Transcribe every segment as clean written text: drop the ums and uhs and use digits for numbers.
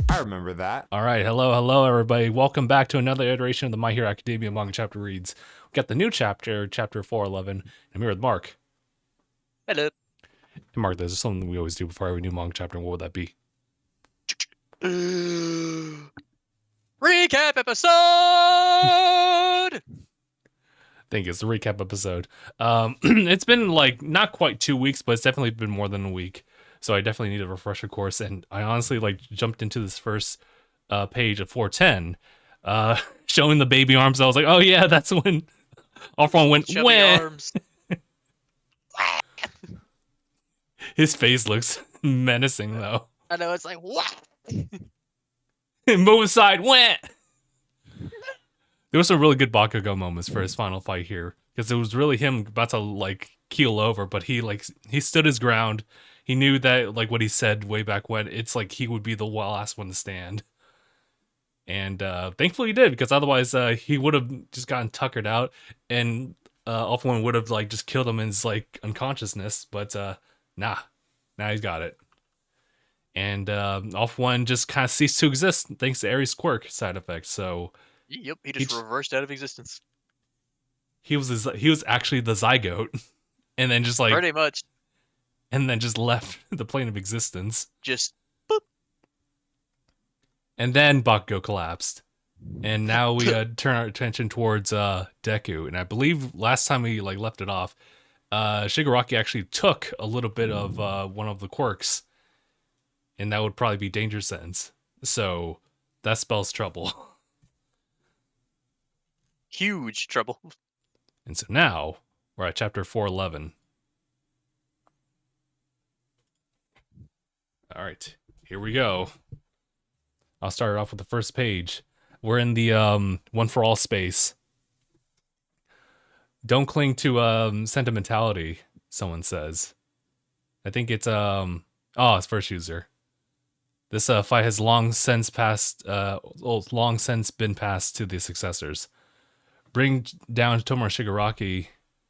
I remember that. All right, hello, everybody. Welcome back to another iteration of the My Hero Academia Manga Chapter Reads. We got the new chapter, Chapter 411, and I'm here with Mark. Hello. And Mark, there's something we always do before every new manga chapter, and what would that be? Recap episode! I think it's the recap episode. It's been like not quite 2 weeks, but it's definitely been more than a week. So I definitely need a refresher course, and I honestly like jumped into this first page of 410, showing the baby arms. I was like, oh yeah, that's when off one went. Chubby Wah! arms. His face looks menacing though. I know, it's like, what? Move aside, went. There was some really good Bakugo moments for his final fight here, because it was really him about to like keel over, but he stood his ground. He knew that like what he said way back when, it's like he would be the last one to stand. And thankfully he did, because otherwise he would have just gotten tuckered out, and Alpha One would have like just killed him in his like unconsciousness. But nah, now he's got it. And Alpha One just kind of ceased to exist thanks to Ares' quirk side effects. So Yep, he just reversed out of existence. he was actually the zygote, and then just like Pretty much. and then just left the plane of existence. Just, And then Bakugo collapsed. And now we turn our attention towards Deku. And I believe last time we like left it off, Shigaraki actually took a little bit of one of the quirks. And that would probably be Danger Sense. So that spells trouble. huge trouble. And so now we're at chapter 411. All right, here we go. I'll start it off with the first page. We're in the One for All space. Don't cling to sentimentality, someone says. I think it's it's first user. This fight has long since been passed to the successors. Bring down Tomura Shigaraki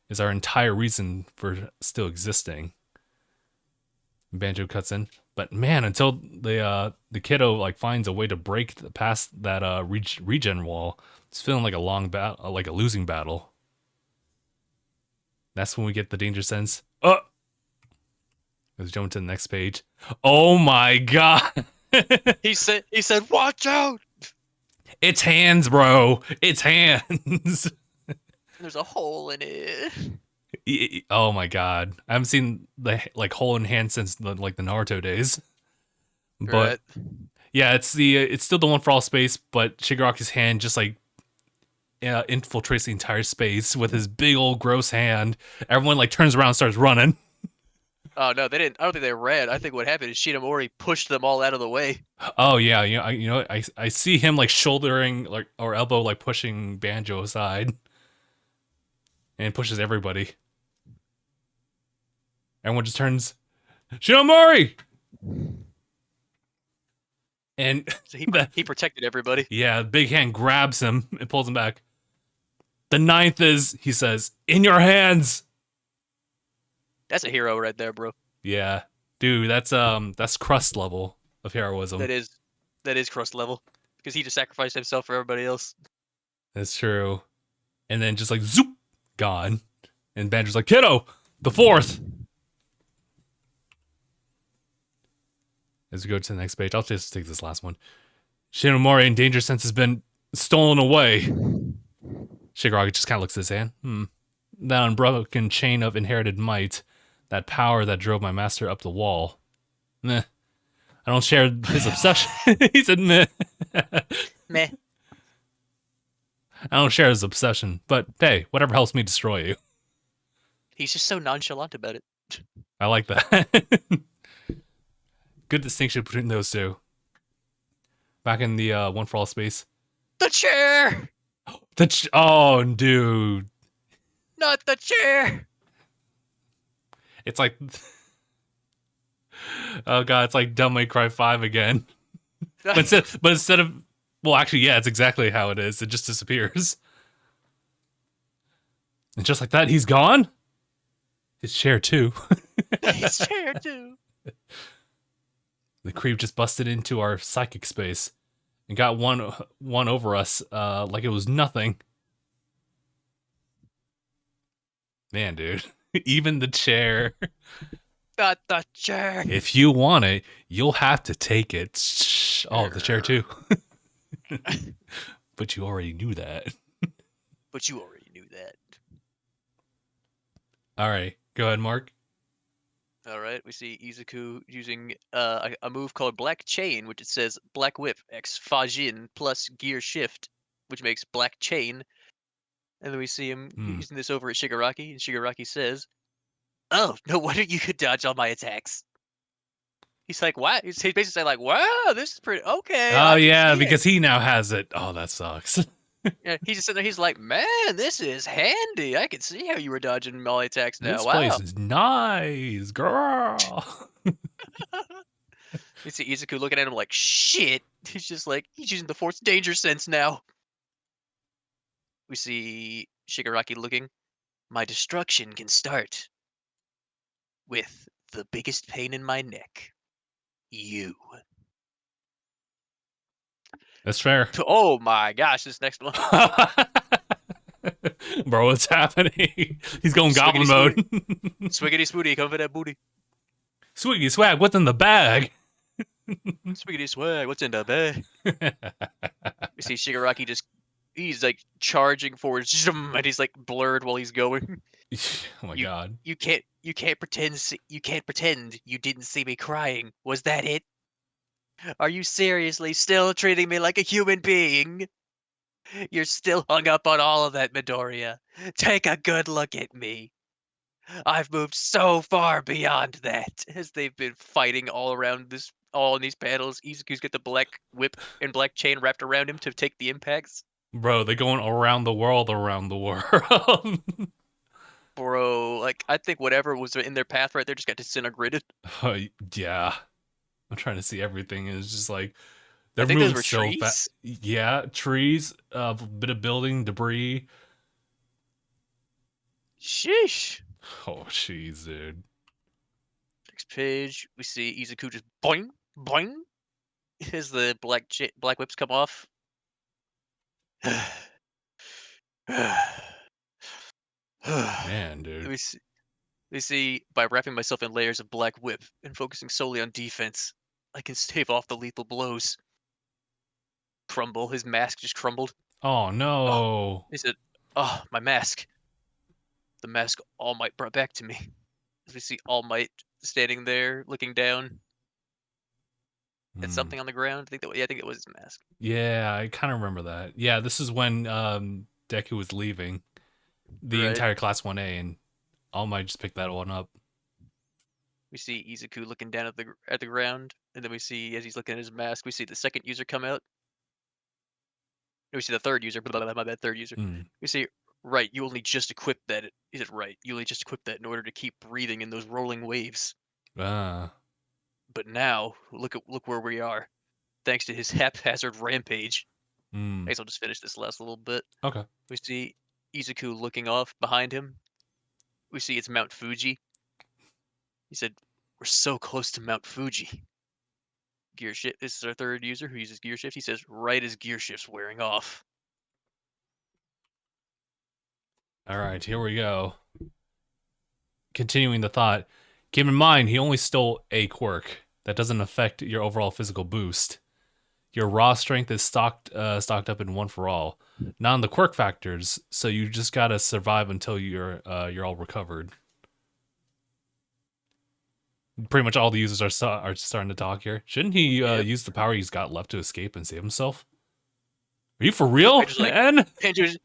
is our entire reason for still existing. Banjo cuts in. But man, until the kiddo like finds a way to break past that regen wall, it's feeling like a long battle, like a losing battle. That's when we get the danger sense. Let's jump to the next page. Oh my god! He said, watch out! It's hands, bro. It's hands. There's a hole in it. Oh my god! I haven't seen the like hole in hand since the Naruto days. But yeah, it's still the One for All space, but Shigaraki's hand just like infiltrates the entire space with his big old gross hand. Everyone like turns around and starts running. Oh no, they didn't. I don't think they ran. I think what happened is Shinomori pushed them all out of the way. Oh yeah, I see him like shouldering like or elbow like pushing Banjo aside, and pushes everybody. Everyone just turns, Shinomori! And So he protected everybody. Yeah, big hand grabs him and pulls him back. The ninth is, he says, in your hands. That's a hero right there, bro. Yeah, dude, that's crust level of heroism. That is crust level, because he just sacrificed himself for everybody else. That's true. And then just like zoop, gone. And Banjo's like, kiddo, the fourth. As we go to the next page, I'll just take this last one. Shinomori in danger sense has been stolen away. Shigaraki just kind of looks at his hand. That unbroken chain of inherited might, that power that drove my master up the wall. Meh. I don't share his obsession. He said meh. Meh. I don't share his obsession, but hey, whatever helps me destroy you. He's just so nonchalant about it. I like that. Good distinction between those two. Back in the One for All space. The chair! Oh, dude. Not the chair! It's like... Oh god, it's like Devil May Cry 5 again. But instead of... Well, actually, yeah, it's exactly how it is. It just disappears. And just like that, he's gone? His chair, too. His chair, too. The creep just busted into our psychic space and got one over us like it was nothing. Man, dude. Even the chair. Not the chair. If you want it, you'll have to take it. Shh. Oh, the chair too. But you already knew that. But you already knew that. All right, go ahead, Mark. All right, we see Izuku using a move called Black Chain, which it says Black Whip X Fajin plus Gear Shift, which makes Black Chain. And then we see him using this over at Shigaraki, and Shigaraki says, "Oh, no wonder you could dodge all my attacks." He's like, "What?" He's basically saying like, "Wow, this is pretty okay. Oh I can yeah, see it." because he now has it. Oh, that sucks. Yeah, he's just sitting there. He's like, "Man, this is handy. I can see how you were dodging all attacks now. This place Wow." is nice, girl. You see Izuku looking at him like, "Shit." He's just like, he's using the Force Danger Sense now. We see Shigaraki looking. My destruction can start with the biggest pain in my neck. You. That's fair. Oh my gosh, this next one. Bro, what's happening? He's going goblin Swiggity mode. Swiggity spooty, come for that booty. Swiggy swag, what's in the bag? Swiggity swag, what's in the bag? We see Shigaraki just, he's like charging forward, and he's like blurred while he's going. Oh my You, god. you can't pretend you didn't see me crying. Was that it? Are you seriously still treating me like a human being? You're still hung up on all of that, Midoriya. Take a good look at me. I've moved so far beyond that. As they've been fighting all around this, all in these battles, Izuku's got the black whip and black chain wrapped around him to take the impacts. Bro, they're going around the world. Bro, like, I think whatever was in their path right there just got disintegrated. Yeah. I'm trying to see everything. And it's just like I they're think those moving were so fast. trees. Yeah, trees, a bit of building debris. Sheesh. Oh, jeez, dude. Next page, we see Izuku just boing, boing, as the black whips come off. Man, dude. we see, we see by wrapping myself in layers of black whip and focusing solely on defense, I can stave off the lethal blows. Crumble. His mask just crumbled. Oh Oh, no. he said, "Oh, my mask." The mask All Might brought back to me. As we see All Might standing there, looking down at Hmm. something on the ground. I think it was his mask. Yeah, I kind of remember that. Yeah, this is when Deku was leaving the Right. entire Class 1A, and All Might just picked that one up. We see Izuku looking down at the ground, and then we see as he's looking at his mask, we see the second user come out. We see the third user. Blah, blah, blah, my bad, third user. Hmm. We see, right, you only just equipped that. Is it right? You only just equipped that in order to keep breathing in those rolling waves. Ah. But now, look where we are, thanks to his haphazard rampage. Hmm. I guess I'll just finish this last little bit. Okay. We see Izuku looking off behind him. We see it's Mount Fuji. He said, "We're so close to Mount Fuji." Gear shift. This is our third user who uses gear shift. He says, "Right as gear shift's wearing off." All right, here we go. Continuing the thought, keep in mind he only stole a quirk. That doesn't affect your overall physical boost. Your raw strength is stocked up in one for all, not on the quirk factors. So you just gotta survive until you're all recovered. Pretty much all the users are starting to talk here. Shouldn't he Yep. use the power he's got left to escape and save himself? Are you for real, Banjo's like, man?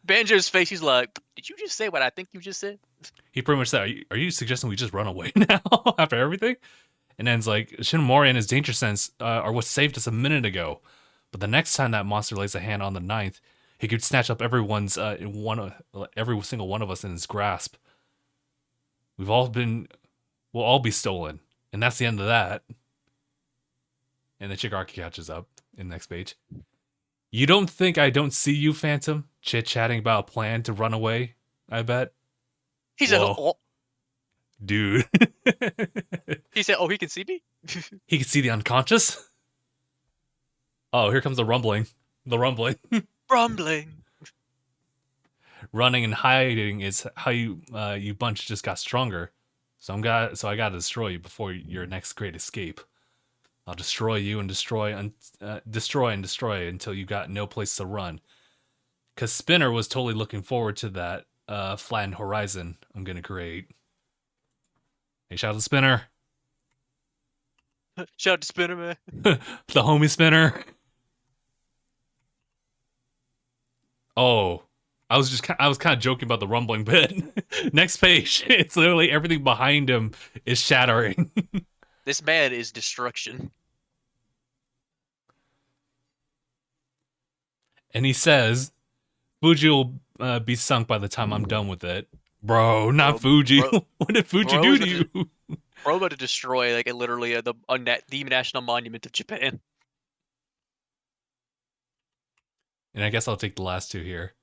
Banjo's face. He's like, "Did you just say what I think you just said?" He pretty much said, "Are you suggesting we just run away now after everything?" And then it's like Shinomori and his danger sense are what saved us a minute ago. But the next time that monster lays a hand on the ninth, he could snatch up every single one of us in his grasp. We'll all be stolen, and that's the end of that. And then Shigaraki catches up in the next page. You don't think I don't see you, Phantom? Chit-chatting about a plan to run away, I bet. He said, Whoa. "Oh." dude. He said, "Oh, he can see me." He can see the unconscious. Oh, here comes the rumbling. The rumbling. Rumbling. Running and hiding is how you bunch just got stronger. So I gotta destroy you before your next great escape. I'll destroy you and destroy and destroy until you got no place to run. Cause Spinner was totally looking forward to that flattened horizon I'm gonna create. Hey, shout out to Spinner, Shout out to Spinner Man. the homie Spinner. Oh, I was kind of joking about the rumbling bit. Next page, it's literally everything behind him is shattering, This man is destruction. and he says Fuji will be sunk by the time I'm done with it. Bro, not Bro, Fuji. bro, What did Fuji bro do is to about to, you? bro about to destroy like literally the national monument of Japan. And I guess I'll take the last two here.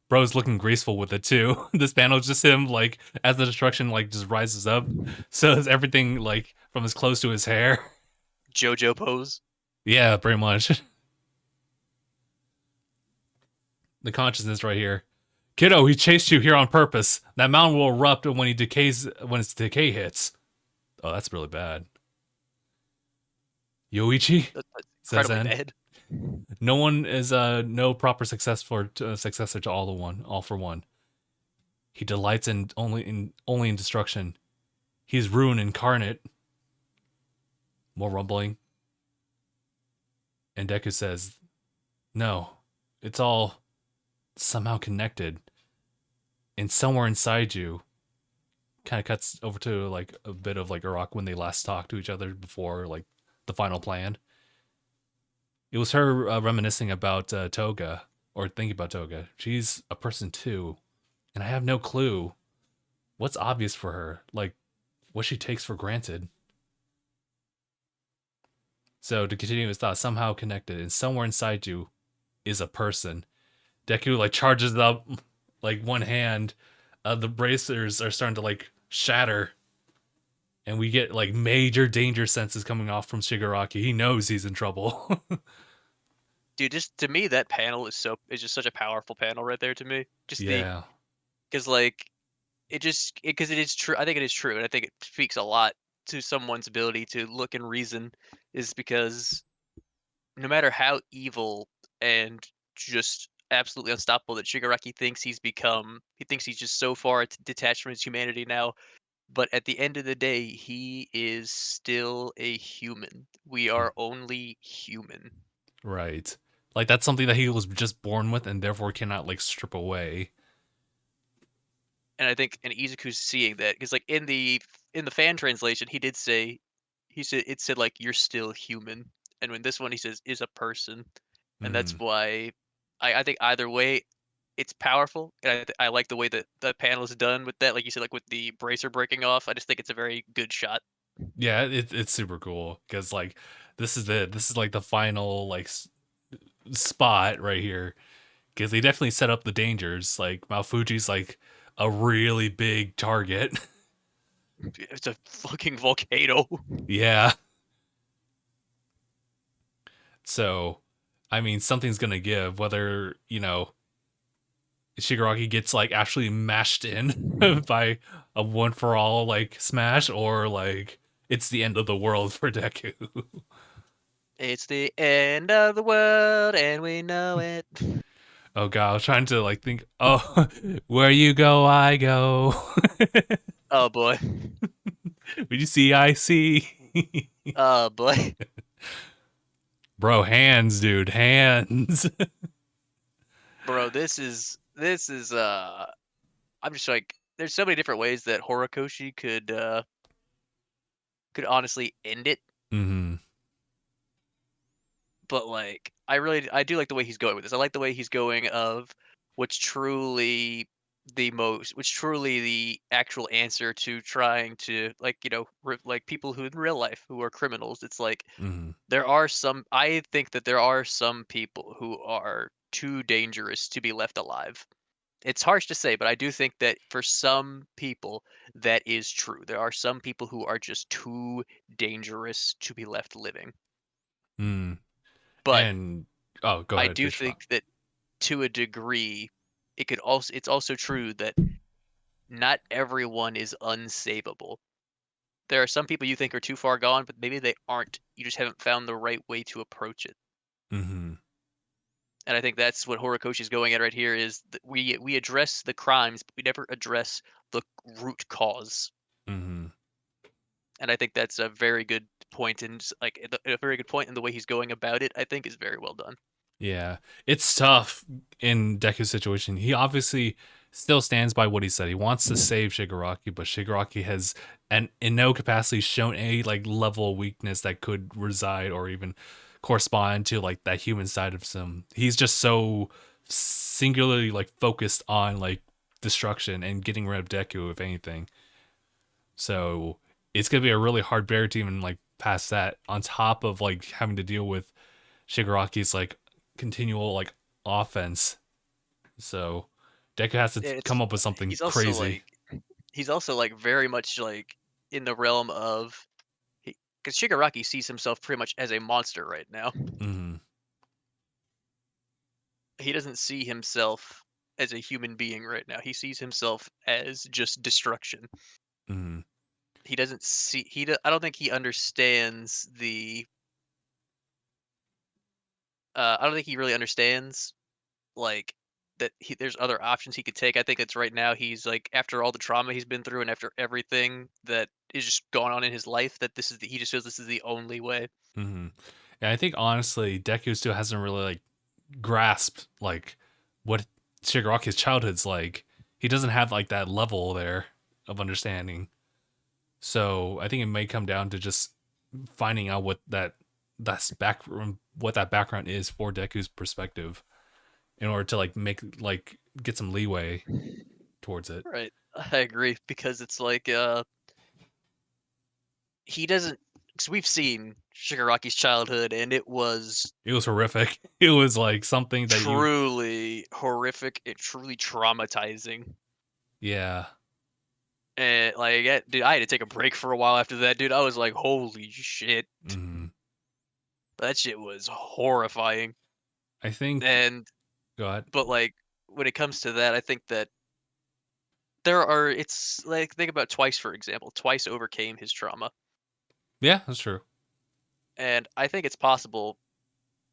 Bro's looking graceful with it too. This panel is just him like as the destruction like just rises up. So is everything like from his clothes to his hair. JoJo pose. Yeah, pretty much. The consciousness right here. Kiddo, he chased you here on purpose. That mountain will erupt when its decay hits. Oh, that's really bad. Yoichi, That's says incredibly N. bad. No one is no proper successor to all for one. He delights in only in destruction. He's ruin incarnate. More rumbling. And Deku says, "No, it's all somehow connected. And somewhere inside you," kind of cuts over to like a bit of like Iraq when they last talked to each other before like the final plan. It was her reminiscing about Toga or thinking about Toga. She's a person too, and I have no clue what's obvious for her, like what she takes for granted. So to continue his thought, somehow connected, and somewhere inside you is a person. Deku like charges up, like one hand. The bracers are starting to like shatter, and we get like major danger senses coming off from Shigaraki. He knows he's in trouble. Dude, just to me, that panel is just such a powerful panel right there to me. Just the Yeah. because like because it is true. I think it is true, and I think it speaks a lot to someone's ability to look and reason. Is because no matter how evil and just absolutely unstoppable that Shigaraki thinks he's become, he thinks he's just so far detached from his humanity now. But at the end of the day, he is still a human. We are only human. Right. Like that's something that he was just born with and therefore cannot like strip away. And I think and Izuku's seeing that because like in the fan translation, he did say he said it said like you're still human, and when this one he says is a person, and that's Mm. why I think either way it's powerful, and I like the way that the panel is done with that, like you said, like with the bracer breaking off. I just think it's a very good shot. Yeah, it's super cool because like this is it. This is like the final like spot right here because they definitely set up the dangers. Like Mount Fuji's like a really big target. It's a fucking volcano. Yeah. So, I mean, something's gonna give. Whether Shigaraki gets like actually mashed in by a one for all like smash, or like it's the end of the world for Deku. It's the end of the world, and we know it. Oh god, I was trying to like think. Oh, where you go, I go. Oh boy. Did you see? I see. Oh boy. Bro, hands, dude, hands. Bro, this is I'm just like there's so many different ways that Horikoshi could honestly end it, Hmm. but like I do like the way he's going with this. I like the way he's going of what's truly what's truly the actual answer to trying to like like people who in real life who are criminals. It's like Hmm. I think that there are some people who are too dangerous to be left alive. It's harsh to say, but I do think that for some people that is true. There are some people who are just too dangerous to be left living. Hmm. But And oh, go I ahead, do finish think off. that to a degree, it's also true that not everyone is unsavable. There are some people you think are too far gone, but maybe they aren't. You just haven't found the right way to approach it. Mm-hmm. And I think that's what Horikoshi is going at right here is that we address the crimes, but we never address the root cause. Mm-hmm. And I think that's a very good point, and like a very good point in the way he's going about it. I think is very well done. Yeah, it's tough in Deku's situation. He obviously still stands by what he said. He wants to save Shigaraki, but Shigaraki has, and in no capacity, shown any like level of weakness that could reside or even correspond to like that human side of him. He's just so singularly like focused on like destruction and getting rid of Deku, if anything. So it's gonna be a really hard barrier to even like pass that. On top of like having to deal with Shigaraki's like continual like offense. So Deku has to It's come up with something he's also crazy. like he's also like very much like in the realm of because Shigaraki sees himself pretty much as a monster right now. Mm-hmm. He doesn't see himself as a human being right now. He sees himself as just destruction. Mm-hmm. He doesn't see I don't think he understands the I don't think he really understands like that there's other options he could take. I think it's right now he's like after all the trauma he's been through and after everything that is just going on in his life that he just feels this is the only way. Mm-hmm. And I think honestly, Deku still hasn't really like grasped like what Shigaraki's childhood's like. He doesn't have like that level there of understanding. So I think it may come down to just finding out what that background is for Deku's perspective in order to like make like get some leeway towards it. Right. I agree because it's like he doesn't because we've seen Shigaraki's childhood and it was It was horrific. It was like something that you, truly horrific and truly traumatizing. yeah. And like, dude, I had to take a break for a while after that, dude. I was like, holy shit, Mm-hmm. that shit was horrifying. I think. And Go ahead. but like when it comes to that, I think that there are. It's like think about Twice for example. Twice overcame his trauma, Yeah, that's true. and I think it's possible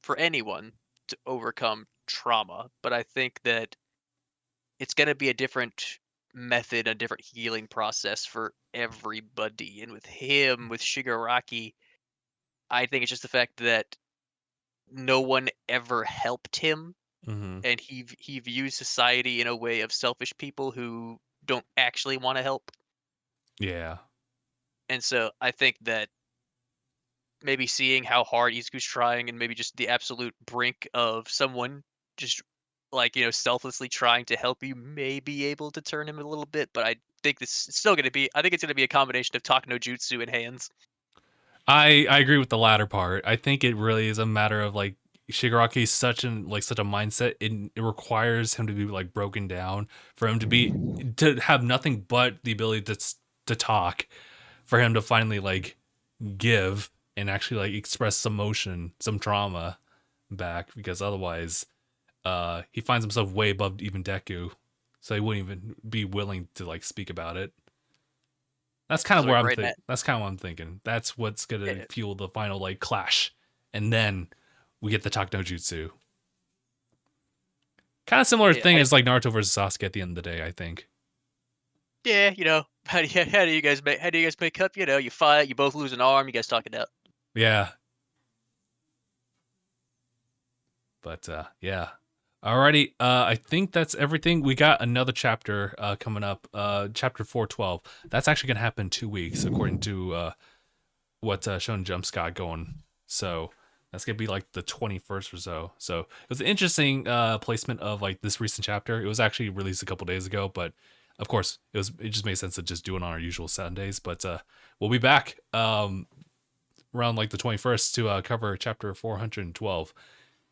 for anyone to overcome trauma. But I think that it's going to be a different method, a different healing process for everybody. And with him, with Shigaraki, I think it's just the fact that no one ever helped him, Mm-hmm. and he views society in a way of selfish people who don't actually want to help. Yeah. And so I think that maybe seeing how hard Izuku's trying and maybe just the absolute brink of someone just like, selflessly trying to help you may be able to turn him a little bit, but I think this is still gonna be I think it's gonna be a combination of talk no jutsu and hands. I agree with the latter part. I think it really is a matter of like Shigaraki's such a mindset. It requires him to be like broken down for him to have nothing but the ability to talk, for him to finally like give and actually like express some emotion, some trauma back, because otherwise he finds himself way above even Deku. So he wouldn't even be willing to like speak about it. That's kind Because of where like right now, that's kind of what I'm thinking. That's what's gonna yeah, fuel the final like clash. And then we get the Talk No Jutsu. Kind of similar yeah, thing as like Naruto versus Sasuke at the end of the day, I think. yeah, how do you guys make up? You fight, you both lose an arm, you guys talk it out. Yeah. But yeah. Alrighty, I think that's everything. We got another chapter coming up, chapter 412. That's actually gonna happen in 2 weeks, according to what Shonen Jump's got going. So that's gonna be like the 21st or so. So it was an interesting placement of like this recent chapter. It was actually released a couple days ago, but of course it just made sense to just do it on our usual Sundays. But we'll be back around like the 21st to cover chapter 412.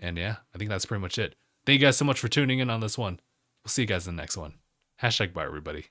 And yeah, I think that's pretty much it. Thank you guys so much for tuning in on this one. We'll see you guys in the next one. Hashtag bye, everybody.